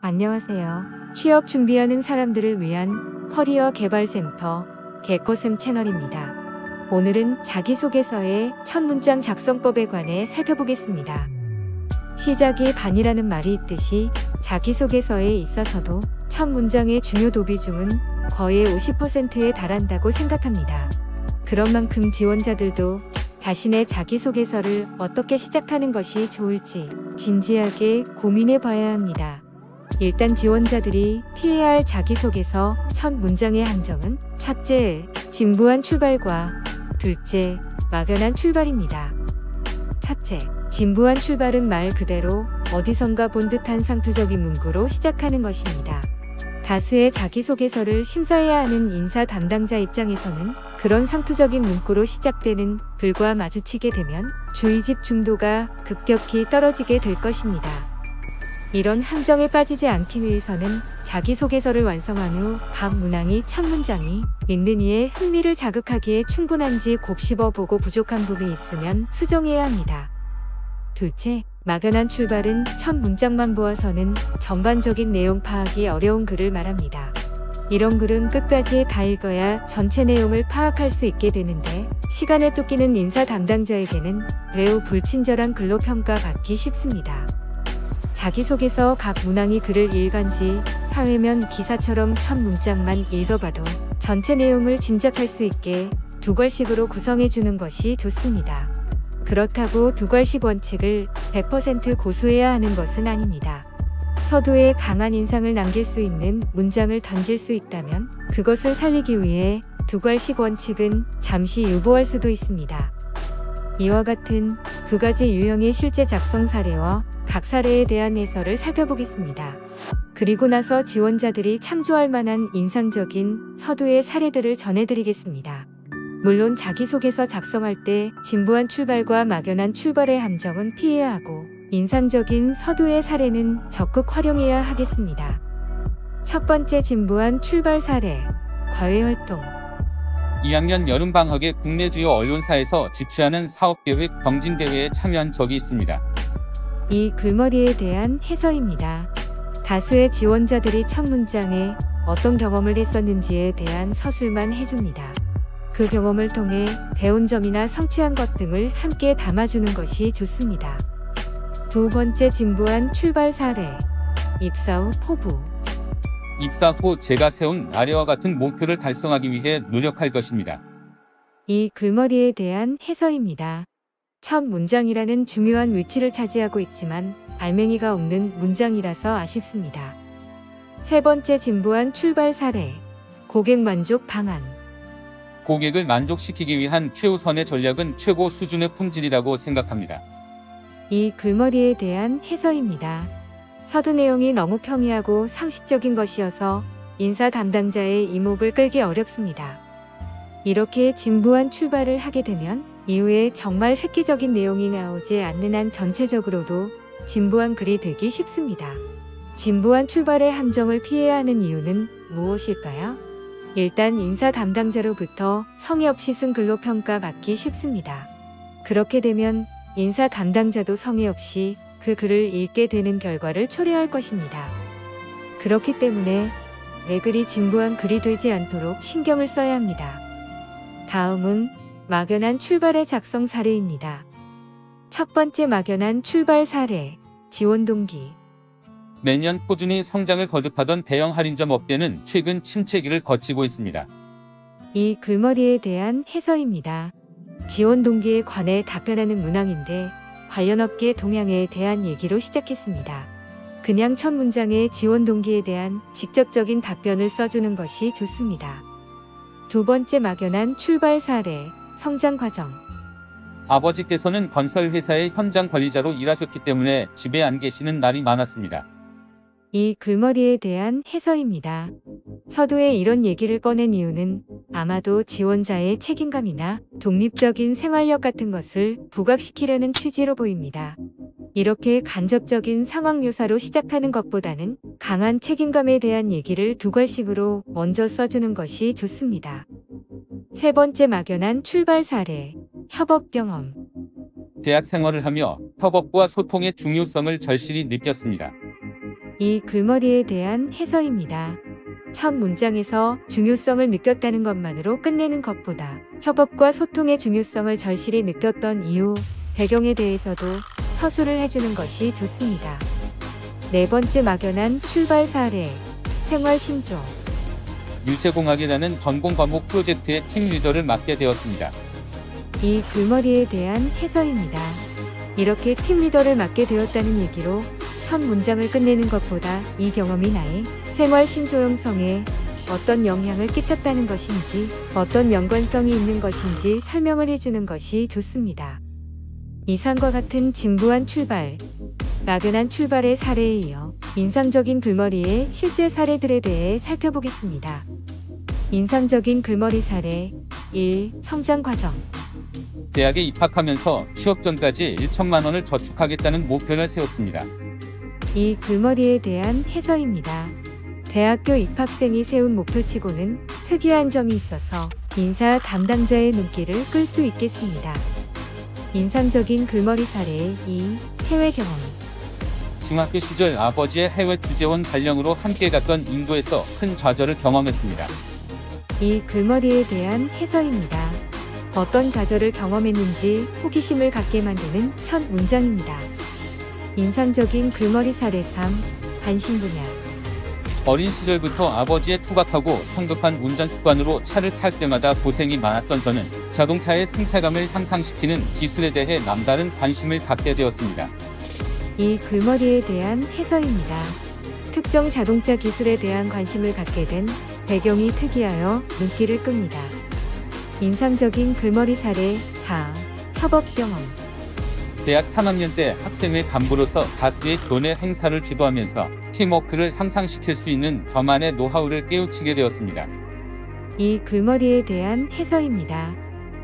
안녕하세요. 취업 준비하는 사람들을 위한 커리어 개발 센터 개코쌤 채널입니다. 오늘은 자기소개서의 첫 문장 작성법에 관해 살펴보겠습니다. 시작이 반이라는 말이 있듯이 자기소개서에 있어서도 첫 문장의 중요도 비중은 거의 50%에 달한다고 생각합니다. 그런 만큼 지원자들도 자신의 자기소개서를 어떻게 시작하는 것이 좋을지 진지하게 고민해 봐야 합니다. 일단 지원자들이 피해야 할 자기소개서 첫 문장의 함정은 첫째, 진부한 출발과 둘째, 막연한 출발입니다. 첫째, 진부한 출발은 말 그대로 어디선가 본 듯한 상투적인 문구로 시작하는 것입니다. 다수의 자기소개서를 심사해야 하는 인사 담당자 입장에서는 그런 상투적인 문구로 시작되는 글과 마주치게 되면 주의 집중도가 급격히 떨어지게 될 것입니다. 이런 함정에 빠지지 않기 위해서는 자기소개서를 완성한 후 각 문항이 첫 문장이 읽는 이의 흥미를 자극하기에 충분한지 곱씹어보고 부족한 부분이 있으면 수정해야 합니다. 둘째, 막연한 출발은 첫 문장만 보아서는 전반적인 내용 파악이 어려운 글을 말합니다. 이런 글은 끝까지 다 읽어야 전체 내용을 파악할 수 있게 되는데 시간에 쫓기는 인사 담당자에게는 매우 불친절한 글로 평가받기 쉽습니다. 자기소개서 각 문항이 글을 일간지 사회면 기사처럼 첫 문장만 읽어봐도 전체 내용을 짐작할 수 있게 두 괄식으로 구성해주는 것이 좋습니다. 그렇다고 두 괄식 원칙을 100% 고수해야 하는 것은 아닙니다. 서두에 강한 인상을 남길 수 있는 문장을 던질 수 있다면 그것을 살리기 위해 두 괄식 원칙은 잠시 유보할 수도 있습니다. 이와 같은 두 가지 유형의 실제 작성 사례와 각 사례에 대한 해설을 살펴보겠습니다. 그리고 나서 지원자들이 참조할 만한 인상적인 서두의 사례들을 전해드리겠습니다. 물론 자기소개서 작성할 때 진부한 출발과 막연한 출발의 함정은 피해야 하고 인상적인 서두의 사례는 적극 활용해야 하겠습니다. 첫 번째 진부한 출발 사례, 과외활동. 2학년 여름방학에 국내 주요 언론사에서 지취하는 사업계획 경진대회에 참여한 적이 있습니다. 이 글머리에 대한 해설입니다. 다수의 지원자들이 첫 문장에 어떤 경험을 했었는지에 대한 서술만 해줍니다. 그 경험을 통해 배운 점이나 성취한 것 등을 함께 담아주는 것이 좋습니다. 두 번째 진부한 출발 사례, 입사 후 포부. 입사 후 제가 세운 아래와 같은 목표를 달성하기 위해 노력할 것입니다. 이 글머리에 대한 해설입니다. 첫 문장이라는 중요한 위치를 차지하고 있지만 알맹이가 없는 문장이라서 아쉽습니다. 세 번째 진부한 출발 사례, 고객 만족 방안. 고객을 만족시키기 위한 최우선의 전략은 최고 수준의 품질이라고 생각합니다. 이 글머리에 대한 해설입니다. 서두 내용이 너무 평이하고 상식적인 것이어서 인사 담당자의 이목을 끌기 어렵습니다. 이렇게 진부한 출발을 하게 되면 이후에 정말 획기적인 내용이 나오지 않는 한 전체적으로도 진부한 글이 되기 쉽습니다. 진부한 출발의 함정을 피해야 하는 이유는 무엇일까요? 일단 인사 담당자로부터 성의 없이 쓴 글로 평가받기 쉽습니다. 그렇게 되면 인사 담당자도 성의 없이 그 글을 읽게 되는 결과를 초래할 것입니다. 그렇기 때문에 내 글이 진부한 글이 되지 않도록 신경을 써야 합니다. 다음은 막연한 출발의 작성 사례입니다. 첫 번째 막연한 출발 사례, 지원 동기. 매년 꾸준히 성장을 거듭하던 대형 할인점 업계는 최근 침체기를 거치고 있습니다. 이 글머리에 대한 해설입니다. 지원 동기에 관해 답변하는 문항인데 관련 업계 동향에 대한 얘기로 시작했습니다. 그냥 첫 문장에 지원 동기에 대한 직접적인 답변을 써주는 것이 좋습니다. 두 번째 막연한 출발 사례, 성장 과정. 아버지께서는 건설회사의 현장 관리자로 일하셨기 때문에 집에 안 계시는 날이 많았습니다. 이 글머리에 대한 해설입니다. 서두에 이런 얘기를 꺼낸 이유는 아마도 지원자의 책임감이나 독립적인 생활력 같은 것을 부각시키려는 취지로 보입니다. 이렇게 간접적인 상황 묘사로 시작하는 것보다는 강한 책임감에 대한 얘기를 두 괄식으로 먼저 써주는 것이 좋습니다. 세 번째 막연한 출발 사례, 협업 경험. 대학 생활을 하며 협업과 소통의 중요성을 절실히 느꼈습니다. 이 글머리에 대한 해설입니다. 첫 문장에서 중요성을 느꼈다는 것만으로 끝내는 것보다 협업과 소통의 중요성을 절실히 느꼈던 이유, 배경에 대해서도 서술을 해주는 것이 좋습니다. 네 번째, 막연한 출발 사례, 생활 신조. 유체공학이라는 전공 과목 프로젝트의 팀 리더를 맡게 되었습니다. 이 글머리에 대한 해설입니다. 이렇게 팀 리더를 맡게 되었다는 얘기로 첫 문장을 끝내는 것보다 이 경험이 나의 생활 신조 형성에 어떤 영향을 끼쳤다는 것인지, 어떤 연관성이 있는 것인지 설명을 해주는 것이 좋습니다. 이상과 같은 진부한 출발, 막연한 출발의 사례에 이어 인상적인 글머리의 실제 사례들에 대해 살펴보겠습니다. 인상적인 글머리 사례 1. 성장 과정. 대학에 입학하면서 취업 전까지 1천만 원을 저축하겠다는 목표를 세웠습니다. 이 글머리에 대한 해설입니다. 대학교 입학생이 세운 목표치고는 특이한 점이 있어서 인사 담당자의 눈길을 끌 수 있겠습니다. 인상적인 글머리 사례 2. 해외 경험. 중학교 시절 아버지의 해외 주재원 발령으로 함께 갔던 인도에서 큰 좌절을 경험했습니다. 이 글머리에 대한 해설입니다. 어떤 좌절을 경험했는지 호기심을 갖게 만드는 첫 문장입니다. 인상적인 글머리 사례 3. 관심 분야. 어린 시절부터 아버지의 투박하고 성급한 운전 습관으로 차를 탈 때마다 고생이 많았던 저는 자동차의 승차감을 향상시키는 기술에 대해 남다른 관심을 갖게 되었습니다. 이 글머리에 대한 해설입니다. 특정 자동차 기술에 대한 관심을 갖게 된 배경이 특이하여 눈길을 끕니다. 인상적인 글머리 사례 4. 협업 경험. 대학 3학년 때 학생회 간부로서 다수의 교내 행사를 주도하면서 팀워크를 향상시킬 수 있는 저만의 노하우를 깨우치게 되었습니다. 이 글머리에 대한 해설입니다.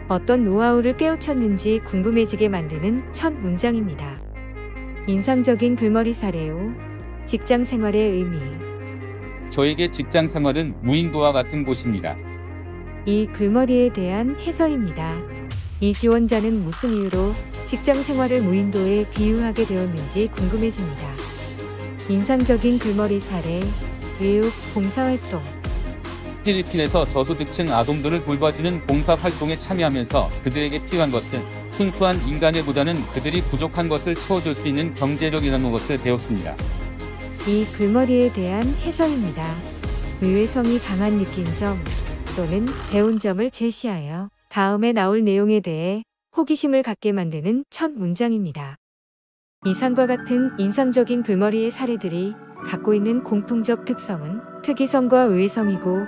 어떤 노하우를 깨우쳤는지 궁금해지게 만드는 첫 문장입니다. 인상적인 글머리 사례 5. 직장 생활의 의미. 저에게 직장 생활은 무인도와 같은 곳입니다. 이 글머리에 대한 해설입니다. 이 지원자는 무슨 이유로 직장 생활을 무인도에 비유하게 되었는지 궁금해집니다. 인상적인 글머리 사례, 외국 봉사활동. 필리핀에서 저소득층 아동들을 돌봐주는 봉사활동에 참여하면서 그들에게 필요한 것은 순수한 인간애보다는 그들이 부족한 것을 채워줄 수 있는 경제력이라는 것을 배웠습니다. 이 글머리에 대한 해설입니다. 의외성이 강한 느낀 점 또는 배운 점을 제시하여 다음에 나올 내용에 대해 호기심을 갖게 만드는 첫 문장입니다. 이상과 같은 인상적인 글머리의 사례들이 갖고 있는 공통적 특성은 특이성과 의외성이고,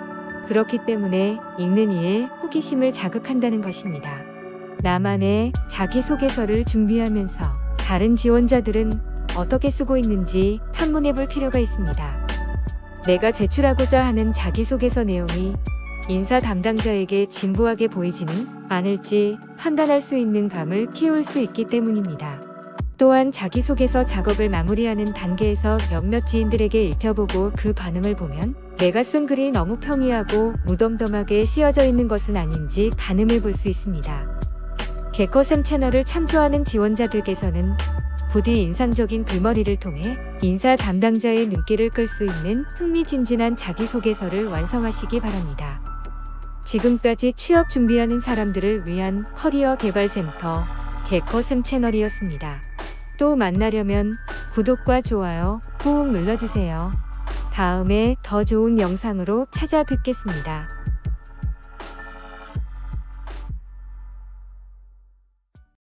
그렇기 때문에 읽는 이의 호기심을 자극한다는 것입니다. 나만의 자기소개서를 준비하면서 다른 지원자들은 어떻게 쓰고 있는지 탐문해 볼 필요가 있습니다. 내가 제출하고자 하는 자기소개서 내용이 인사 담당자에게 진부하게 보이지는 않을지 판단할 수 있는 감을 키울 수 있기 때문입니다. 또한 자기소개서 작업을 마무리하는 단계에서 몇몇 지인들에게 읽혀보고 그 반응을 보면 내가 쓴 글이 너무 평이하고 무덤덤하게 씌어져 있는 것은 아닌지 가늠해 볼 수 있습니다. 개커샘 채널을 참조하는 지원자들께서는 부디 인상적인 글머리를 통해 인사 담당자의 눈길을 끌 수 있는 흥미진진한 자기소개서를 완성하시기 바랍니다. 지금까지 취업 준비하는 사람들을 위한 커리어 개발센터 개커샘 채널이었습니다. 또 만나려면 구독과 좋아요 꾹 눌러주세요. 다음에 더 좋은 영상으로 찾아뵙겠습니다.